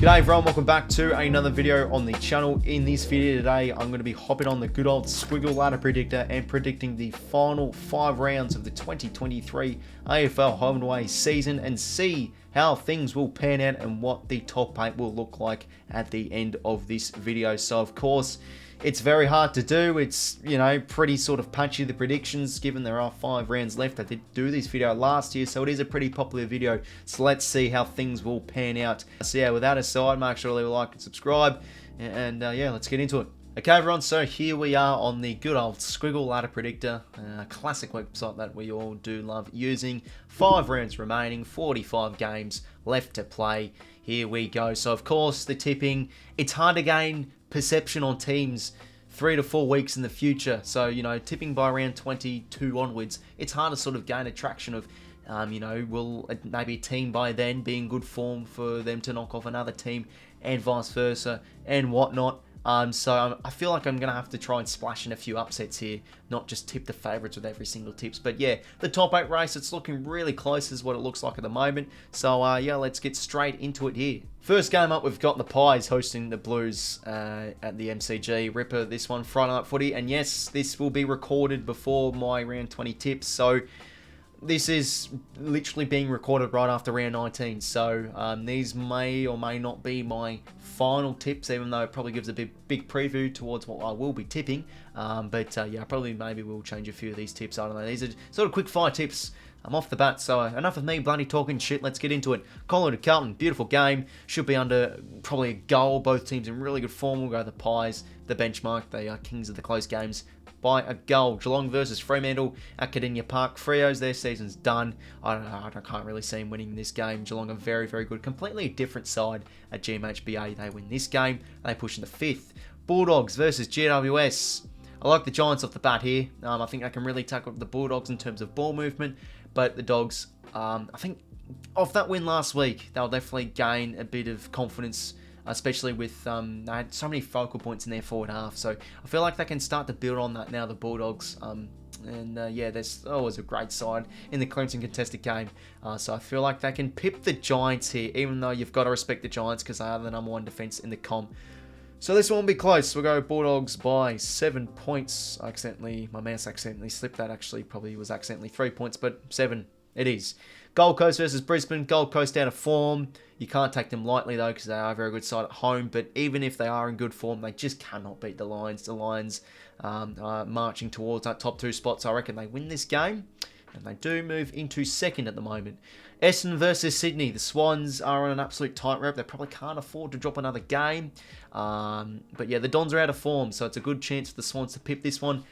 G'day everyone, welcome back to another video on the channel. In this video today, I'm going to be hopping on the good old squiggle ladder predictor and predicting the final 5 rounds of the 2023 AFL home and away season and see how things will pan out and what the top 8 will look like at the end of this video. So of course, it's very hard to do. It's, you know, pretty sort of punchy, the predictions, given there are 5 rounds left. I did do this video last year, so it is a pretty popular video. So let's see how things will pan out. So yeah, without aside, make sure to leave a like and subscribe. And yeah, let's get into it. Okay everyone, so here we are on the good old squiggle ladder predictor, a classic website that we all do love using. 5 rounds remaining, 45 games left to play. Here we go. So of course, the tipping, it's hard to gain perception on teams 3 to 4 weeks in the future. So, you know, tipping by round 22 onwards, it's hard to sort of gain a traction of, you know, will maybe a team by then be in good form for them to knock off another team and vice versa and whatnot. So I feel like I'm going to have to try and splash in a few upsets here, not just tip the favourites with every single tips. But yeah, the top 8 race, it's looking really close is what it looks like at the moment. So yeah, let's get straight into it here. First game up, we've got the Pies hosting the Blues at the MCG. Ripper, this one, Friday Night Footy. And yes, this will be recorded before my round 20 tips. So this is literally being recorded right after round 19, so these may or may not be my final tips, even though it probably gives a big preview towards what I will be tipping. But yeah, probably maybe we'll change a few of these tips. I don't know. These are sort of quick fire tips. I'm off the bat, so enough of me bloody talking shit. Let's get into it. Collingwood to Carlton, beautiful game. Should be under probably a goal. Both teams in really good form. We'll go the Pies, the benchmark. They are kings of the close games by a goal. Geelong versus Fremantle at Kardinia Park. Freos, their season's done. I don't know. I can't really see them winning this game. Geelong are very, very good. Completely a different side at 𝐓𝐡𝐞. They win this game. They push into 5th. Bulldogs versus GWS. I like the Giants off the bat here. I think they can really tackle the Bulldogs in terms of ball movement. But the Dogs, I think off that win last week, they'll definitely gain a bit of confidence, especially with, they had so many focal points in their forward half. So I feel like they can start to build on that now, the Bulldogs. Yeah, there's always a great side in the clinching contested game. So I feel like they can pip the Giants here, even though you've got to respect the Giants because they are the #1 defense in the comp. So this one will be close. We'll go Bulldogs by 7 points. My mouse accidentally slipped that. Actually, probably was accidentally 3 points, but 7 it is. Gold Coast versus Brisbane. Gold Coast out of form. You can't take them lightly though because they are a very good side at home. But even if they are in good form, they just cannot beat the Lions. The Lions are marching towards that top 2 spot. So I reckon they win this game. And they do move into 2nd at the moment. Essendon versus Sydney. The Swans are on an absolute tightrope. They probably can't afford to drop another game. But yeah, the Dons are out of form, so it's a good chance for the Swans to pip this one.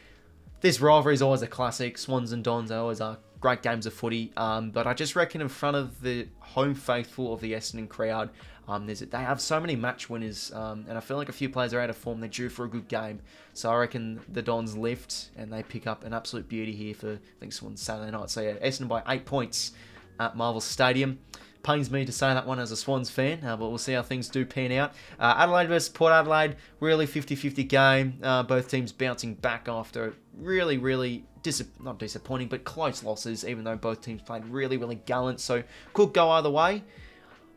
This rivalry is always a classic. Swans and Dons, they always are great games of footy. But I just reckon in front of the home faithful of the Essendon crowd, they have so many match winners, and I feel like a few players are out of form. They're due for a good game. So I reckon the Dons lift, and they pick up an absolute beauty here for, I think, this one's Saturday night. So yeah, Essendon by 8 points at Marvel Stadium. Pains me to say that one as a Swans fan, but we'll see how things do pan out. Adelaide versus Port Adelaide, really 50-50 game. Both teams bouncing back after really not disappointing, but close losses, even though both teams played really gallant. So could go either way.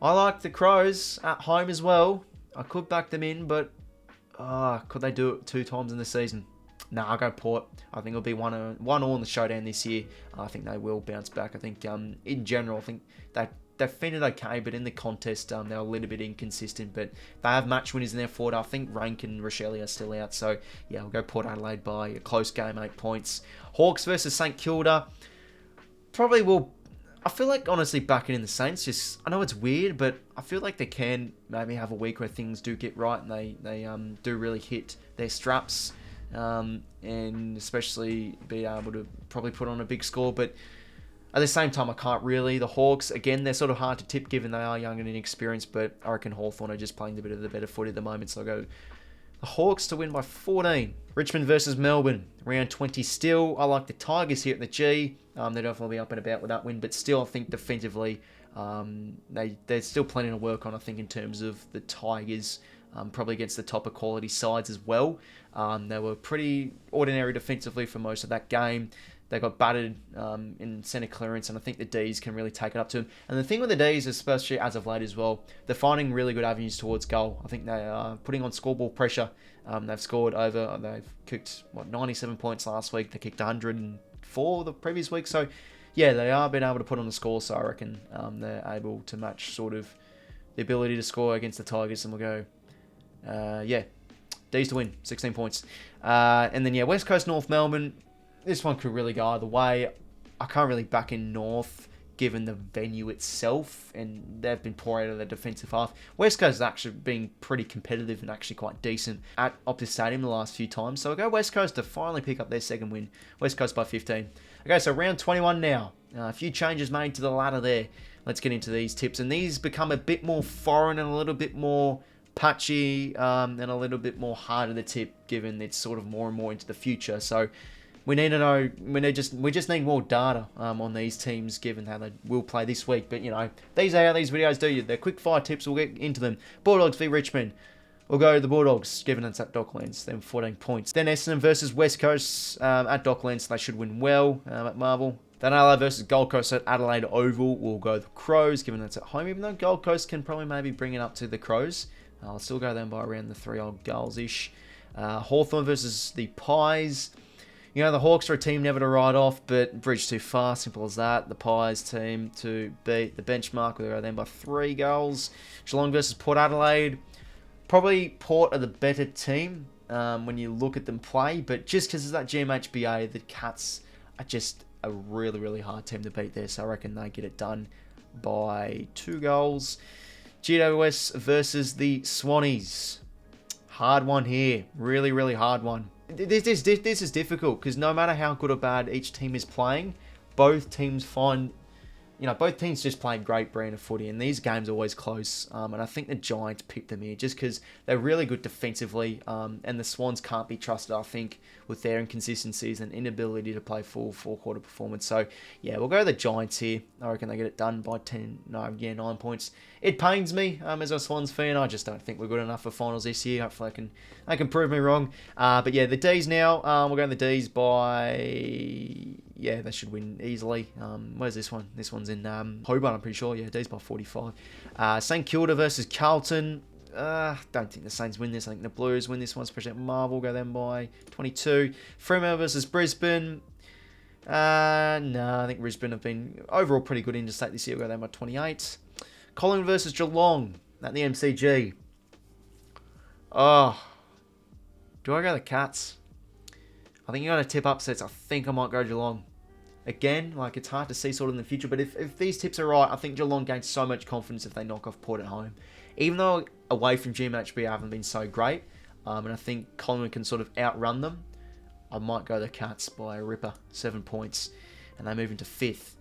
I like the Crows at home as well. I could back them in, but could they do it 2 times in the season? No, I'll go Port. I think it'll be 1-1 in the showdown this year. I think they will bounce back. I think in general, I think they've finished okay, but in the contest, they're a little bit inconsistent. But they have match winners in their forward. I think Rank and Rochelle are still out. So yeah, I'll go Port Adelaide by a close game, 8 points. Hawks versus St Kilda. Probably will. I feel like, honestly, backing in the Saints, I know it's weird, but I feel like they can maybe have a week where things do get right and they do really hit their straps, and especially be able to probably put on a big score. But at the same time, I can't really. The Hawks, again, they're sort of hard to tip given they are young and inexperienced, but I reckon Hawthorn are just playing a bit of the better footy at the moment, so I'll go the Hawks to win by 14. Richmond versus Melbourne, round 20 still. I like the Tigers here at the G. They'll definitely be up and about with that win, but still I think defensively, there's still plenty to work on, I think, in terms of the Tigers, probably against the top of quality sides as well. They were pretty ordinary defensively for most of that game. they got battered in centre clearance, and I think the Ds can really take it up to them. And the thing with the Ds, especially as of late as well, they're finding really good avenues towards goal. I think they are putting on scoreboard pressure. They've scored over, they've kicked, 97 points last week. They kicked 104 the previous week. So, yeah, they are being able to put on the score. So I reckon they're able to match sort of the ability to score against the Tigers. And we'll go, yeah, Ds to win, 16 points. And then, yeah, West Coast, North Melbourne. This one could really go either way. I can't really back in North, given the venue itself, and they've been poor out of the defensive half. West Coast has actually been pretty competitive and actually quite decent at Optus Stadium the last few times. So I'll go West Coast to finally pick up their second win. West Coast by 15. Okay, so round 21 now. A few changes made to the ladder there. Let's get into these tips. And these become a bit more foreign and a little bit more patchy and a little bit more harder to tip, given it's sort of more and more into the future. So we need to know. We just need more data on these teams, given how they will play this week. But you know, these are how these videos do. They're quick fire tips. We'll get into them. Bulldogs v Richmond. We'll go the Bulldogs, given it's at Docklands. Then 14 points. Then Essendon versus West Coast at Docklands. They should win well at Marvel. Then Adelaide versus Gold Coast at Adelaide Oval. We'll go the Crows, given that's at home. Even though Gold Coast can probably maybe bring it up to the Crows. I'll still go them by around the 3 old goals-ish. Hawthorn versus the Pies. You know, the Hawks are a team never to write off, but bridge too far, simple as that. The Pies team to beat the benchmark. We'll go them by 3 goals. Geelong versus Port Adelaide. Probably Port are the better team when you look at them play, but just because it's that 𝐓𝐡𝐞, the Cats are just a really, really hard team to beat there, so I reckon they get it done by 2 goals. GWS versus the Swannies. Hard one here. Really, really hard one. This is difficult because no matter how good or bad each team is playing, both teams both teams just play great brand of footy, and these games are always close. And I think the Giants picked them here just because they're really good defensively, and the Swans can't be trusted, I think, with their inconsistencies and inability to play full four-quarter performance. So, yeah, we'll go the Giants here. I reckon they get it done by 9 points. It pains me as a Swans fan. I just don't think we're good enough for finals this year. Hopefully they can prove me wrong. But, yeah, the Ds now. We're going the Ds by... Yeah, they should win easily. Where's this one? This one's in Hobart, I'm pretty sure. Yeah, Ds by 45. St Kilda versus Carlton. Don't think the Saints win this. I think the Blues win this one, especially at Marvel. Go them by 22. Fremantle versus Brisbane. No, I think Brisbane have been overall pretty good interstate this year. We'll go them by 28. Collingwood versus Geelong at the MCG. Oh, do I go the Cats? I think you got to tip upsets. I think I might go Geelong. Again, like, it's hard to see sort of in the future, but if these tips are right, I think Geelong gains so much confidence if they knock off Port at home. Even though away from 𝐓𝐡𝐞 haven't been so great, and I think Collingwood can sort of outrun them, I might go the Cats by a ripper, 7 points, and they move into 5th.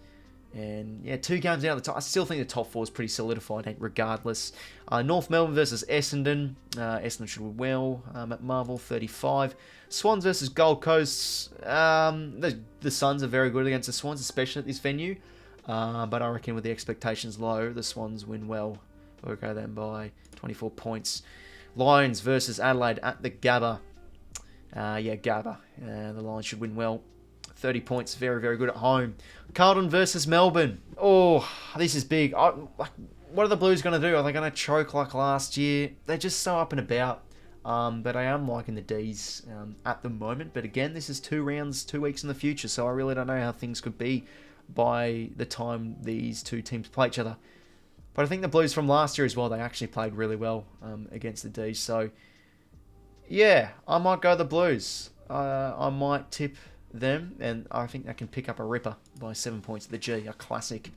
And yeah, 2 games out of the top. I still think the top 4 is pretty solidified, regardless. North Melbourne versus Essendon. Essendon should win well at Marvel, 35. Swans versus Gold Coast. The Suns are very good against the Swans, especially at this venue. But I reckon with the expectations low, the Swans win well. We'll go them by 24 points. Lions versus Adelaide at the Gabba. Yeah, Gabba. The Lions should win well. 30 points, very, very good at home. Carlton versus Melbourne. Oh, this is big. What are the Blues going to do? Are they going to choke like last year? They're just so up and about. But I am liking the Ds at the moment. But again, this is 2 rounds, 2 weeks in the future. So I really don't know how things could be by the time these 2 teams play each other. But I think the Blues from last year as well, they actually played really well against the Ds. So, yeah, I might go the Blues. I might tip them, and I think they can pick up a ripper by 7 points. The G, a classic.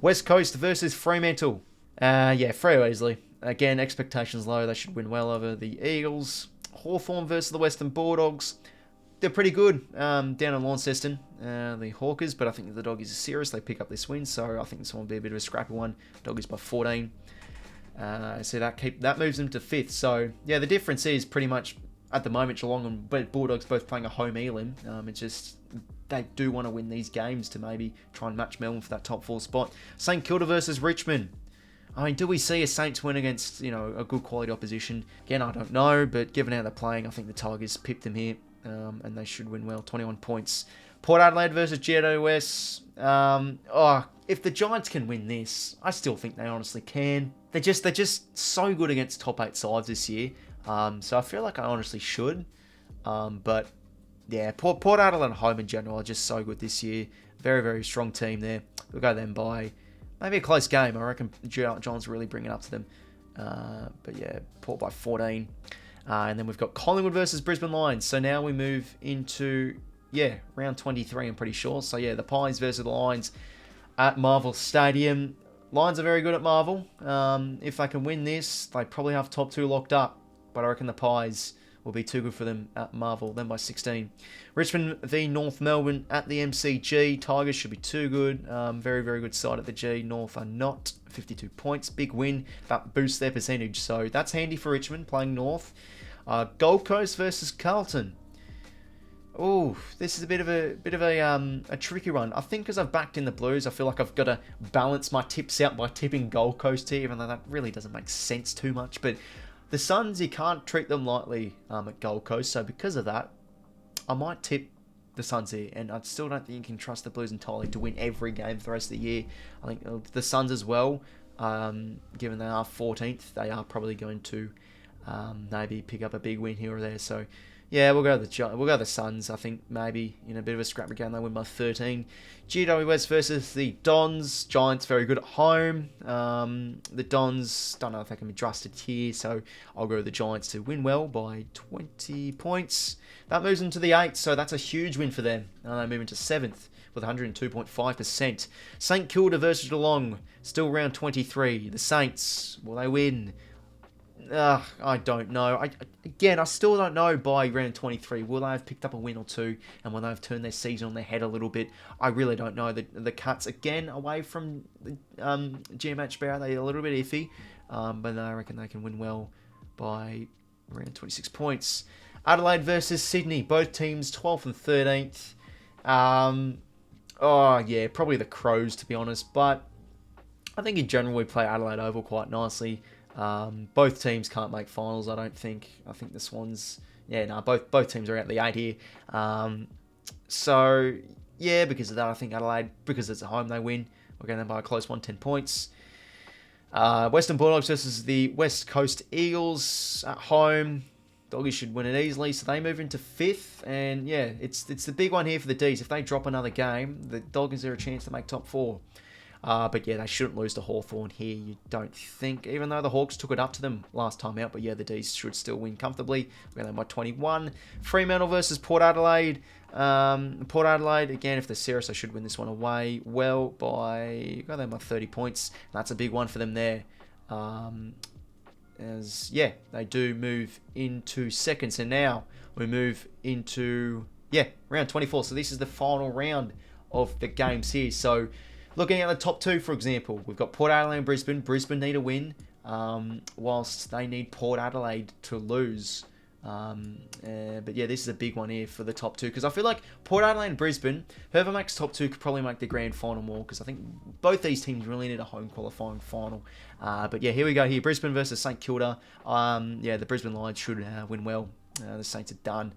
West Coast versus Fremantle. Yeah, Freo easily. Again, expectations low. They should win well over the Eagles. Hawthorn versus the Western Bulldogs. They're pretty good down in Launceston, the Hawkers, but I think the Doggies are serious. They pick up this win, so I think this one will be a bit of a scrappy one. Doggies by 14. So that moves them to 5th. So, yeah, the difference is pretty much at the moment, Geelong and Bulldogs both playing a home elim. It's just they do want to win these games to maybe try and match Melbourne for that top 4 spot. St Kilda versus Richmond. I mean, do we see a Saints win against, a good quality opposition? Again, I don't know, but given how they're playing, I think the Tigers pipped them here, and they should win well. 21 points. Port Adelaide versus GWS. If the Giants can win this, I still think they honestly can. They're just so good against top 8 sides this year. So I feel like I honestly should. But yeah, Port Adelaide at home in general are just so good this year. Very, very strong team there. We'll go them by maybe a close game. I reckon Giants really bring it up to them. But yeah, Port by 14. And then we've got Collingwood versus Brisbane Lions. So now we move into, round 23, I'm pretty sure. So yeah, the Pies versus the Lions at Marvel Stadium. Lions are very good at Marvel. If they can win this, they probably have top 2 locked up. But I reckon the Pies will be too good for them at Marvel, then by 16. Richmond v North Melbourne at the MCG. Tigers should be too good. Very, very good side at the G. North are not. 52 points. Big win. That boosts their percentage. So that's handy for Richmond playing North. Gold Coast versus Carlton. Oh, this is a bit of a tricky one. I think because I've backed in the Blues, I feel like I've got to balance my tips out by tipping Gold Coast here, even though that really doesn't make sense too much. But the Suns, you can't treat them lightly at Gold Coast. So because of that, I might tip the Suns here. And I still don't think you can trust the Blues entirely to win every game for the rest of the year. I think the Suns as well, given they are 14th, they are probably going to maybe pick up a big win here or there. So yeah, we'll go the Suns. I think maybe in a bit of a scrap game they win by 13. GWS versus the Dons. Giants very good at home. The Dons, don't know if they can be trusted here, so I'll go with the Giants to win well by 20 points. That moves into the 8th, so that's a huge win for them. They move into 7th with 102.5%. St Kilda versus Geelong, still round 23. The Saints, will they win? I don't know. I still don't know by round 23. Will they have picked up a win or two? And will they have turned their season on their head a little bit? I really don't know. The Cats, again, away from the 𝐓𝐡𝐞 they're a little bit iffy. But I reckon they can win well by around 26 points. Adelaide versus Sydney. Both teams 12th and 13th. Probably the Crows, to be honest. But I think in general we play Adelaide Oval quite nicely. Both teams can't make finals, I don't think. I think the Swans, both teams are out the 8 here. Because of that, I think Adelaide, because it's at home, they win. We're going to by a close one, 10 points. Western Bulldogs versus the West Coast Eagles at home. Doggies should win it easily, so they move into 5th. And it's the big one here for the Ds. If they drop another game, the Doggies are a chance to make top 4. They shouldn't lose to Hawthorn here, you don't think, even though the Hawks took it up to them last time out. But the Ds should still win comfortably. We're going to by 21. Fremantle versus Port Adelaide. Port Adelaide, again, if they're serious, they should win this one away well by 30 points. That's a big one for them there. They do move into 2nd. So now we move into, round 24. So this is the final round of the games here. So looking at the top 2, for example, we've got Port Adelaide and Brisbane. Brisbane need a win, whilst they need Port Adelaide to lose. This is a big one here for the top 2, because I feel like Port Adelaide and Brisbane, whoever makes top 2 could probably make the grand final more, because I think both these teams really need a home qualifying final. Here we go here. Brisbane versus St Kilda. The Brisbane Lions should win well. The Saints are done.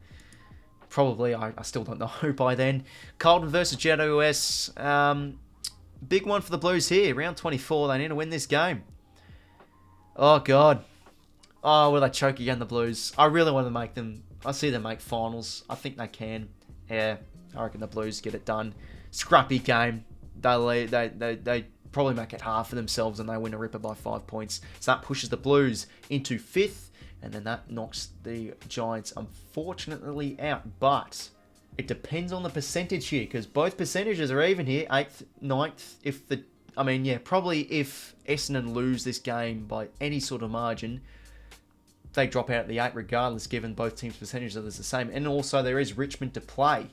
Probably, I still don't know by then. Carlton versus GWS. Big one for the Blues here. Round 24. They need to win this game. Oh, God. Oh, will they choke again, the Blues? I really want to make them. I see them make finals. I think they can. Yeah, I reckon the Blues get it done. Scrappy game. They probably make it hard for themselves and they win a ripper by 5 points. So that pushes the Blues into 5th. And then that knocks the Giants, unfortunately, out. But it depends on the percentage here, because both percentages are even here, 8th, 9th. Probably if Essendon lose this game by any sort of margin, they drop out at the 8 regardless, given both teams' percentages are the same. And also there is Richmond to play.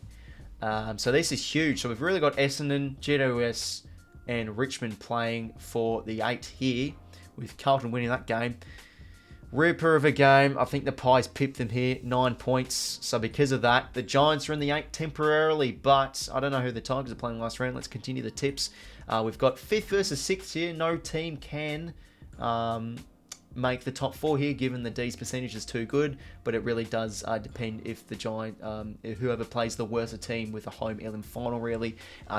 So this is huge. So we've really got Essendon, GWS, and Richmond playing for the 8 here, with Carlton winning that game. Ripper of a game. I think the Pies pipped them here, 9 points. So because of that, the Giants are in the 8 temporarily, but I don't know who the Tigers are playing last round. Let's continue the tips. We've got 5th versus 6th here. No team can make the top 4 here, given the D's percentage is too good, but it really does depend if the Giant, whoever plays the worst team with a home elim final, really.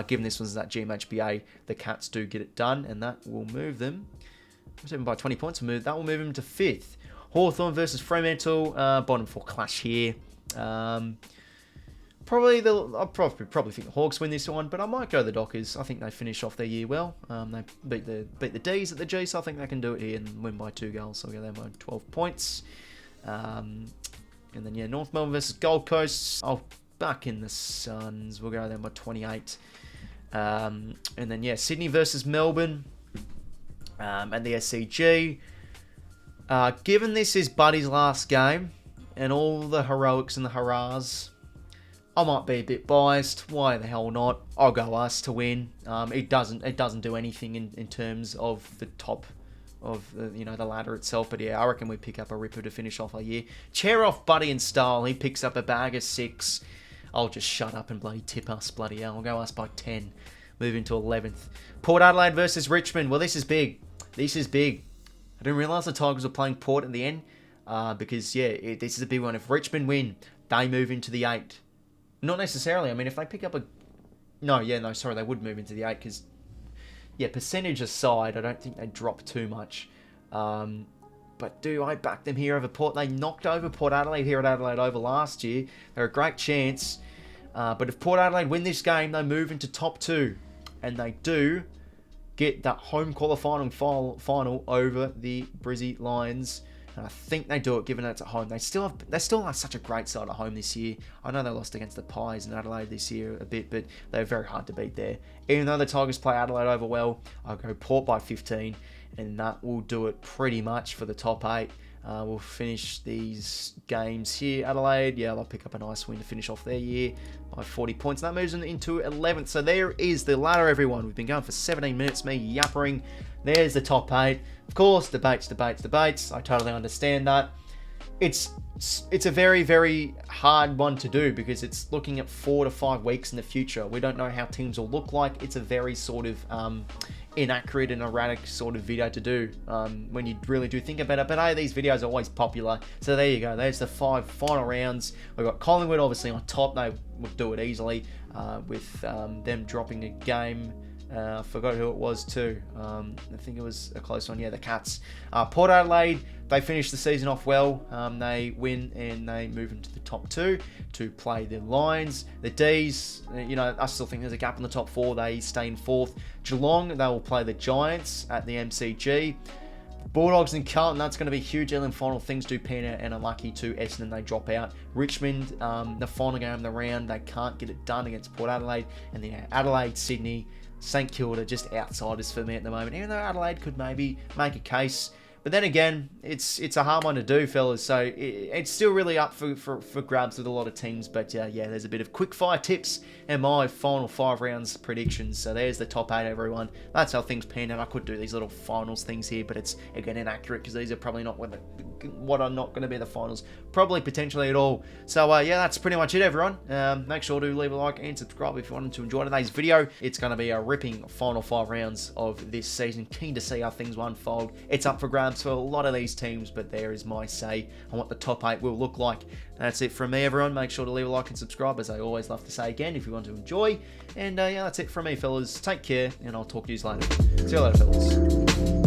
Given this one's that 𝐓𝐡𝐞, the Cats do get it done, and that will move them. By 20 points, that will move them to 5th. Hawthorn versus Fremantle, bottom 4 clash here. I'll probably think the Hawks win this one, but I might go the Dockers. I think they finish off their year well. They beat the D's at the G, so I think they can do it here and win by 2 goals. So I'll go there by 12 points. And then yeah, North Melbourne versus Gold Coast. I'll back in the Suns. We'll go there by 28. And then yeah, Sydney versus Melbourne. And the SCG. Given this is Buddy's last game and all the heroics and the hurrahs, I might be a bit biased. Why the hell not? I'll go us to win. It doesn't do anything in terms of the top of the ladder itself. But yeah, I reckon we pick up a ripper to finish off our year. Chair off Buddy in style. He picks up a bag of 6. I'll just shut up and bloody tip us, bloody hell. I'll go us by 10. Moving to 11th. Port Adelaide versus Richmond. Well, this is big. This is big. I didn't realise the Tigers were playing Port at the end. Because, yeah, this is a big one. If Richmond win, they move into the 8. Not necessarily. I mean, if they pick up a... No, sorry. They would move into the 8 because... Yeah, percentage aside, I don't think they drop too much. But do I back them here over Port? They knocked over Port Adelaide here at Adelaide Oval last year. They're a great chance. But if Port Adelaide win this game, they move into top 2. And they do get that home qualifying final over the Brizzy Lions. And I think they do it, given that it's at home. They still have such a great side at home this year. I know they lost against the Pies in Adelaide this year a bit, but they're very hard to beat there. Even though the Tigers play Adelaide over well, I'll go Port by 15, and that will do it pretty much for the top 8. We'll finish these games here. Adelaide, yeah, they'll pick up a nice win to finish off their year by 40 points. And that moves them into 11th. So there is the ladder, everyone. We've been going for 17 minutes, me yappering. There's the top 8. Of course, debates. I totally understand that. It's a very, very hard one to do because it's looking at 4 to 5 weeks in the future. We don't know how teams will look like. It's a very sort of inaccurate and erratic sort of video to do when you really do think about it. But hey, these videos are always popular. So there you go. There's the 5 final rounds. We've got Collingwood obviously on top. They would do it easily with them dropping a game. I forgot who it was too. I think it was a close one. Yeah, the Cats. Port Adelaide, they finished the season off well. They win and they move into the top 2 to play the Lions. The D's, I still think there's a gap in the top 4. They stay in 4th. Geelong, they will play the Giants at the MCG. Bulldogs and Carlton, that's going to be huge. Elim final, things do pan out and unlucky to Essendon, they drop out. Richmond, the final game of the round, they can't get it done against Port Adelaide. And then Adelaide, Sydney, St Kilda, just outsiders for me at the moment, even though Adelaide could maybe make a case. But then again, it's a hard one to do, fellas. So it's still really up for grabs with a lot of teams. But yeah, there's a bit of quick fire tips and my final 5 rounds predictions. So there's the top 8, everyone. That's how things pan out. I could do these little finals things here, but it's again inaccurate because these are probably not what are not going to be the finals, probably potentially at all. So yeah, that's pretty much it, everyone. Make sure to leave a like and subscribe if you wanted to enjoy today's video. It's going to be a ripping final 5 rounds of this season. Keen to see how things will unfold. It's up for grabs for a lot of these teams, but there is my say on what the top 8 will look like. That's it from me, everyone. Make sure to leave a like and subscribe, as I always love to say again, if you want to enjoy. And yeah, that's it from me, fellas. Take care, and I'll talk to you later. See you later, fellas.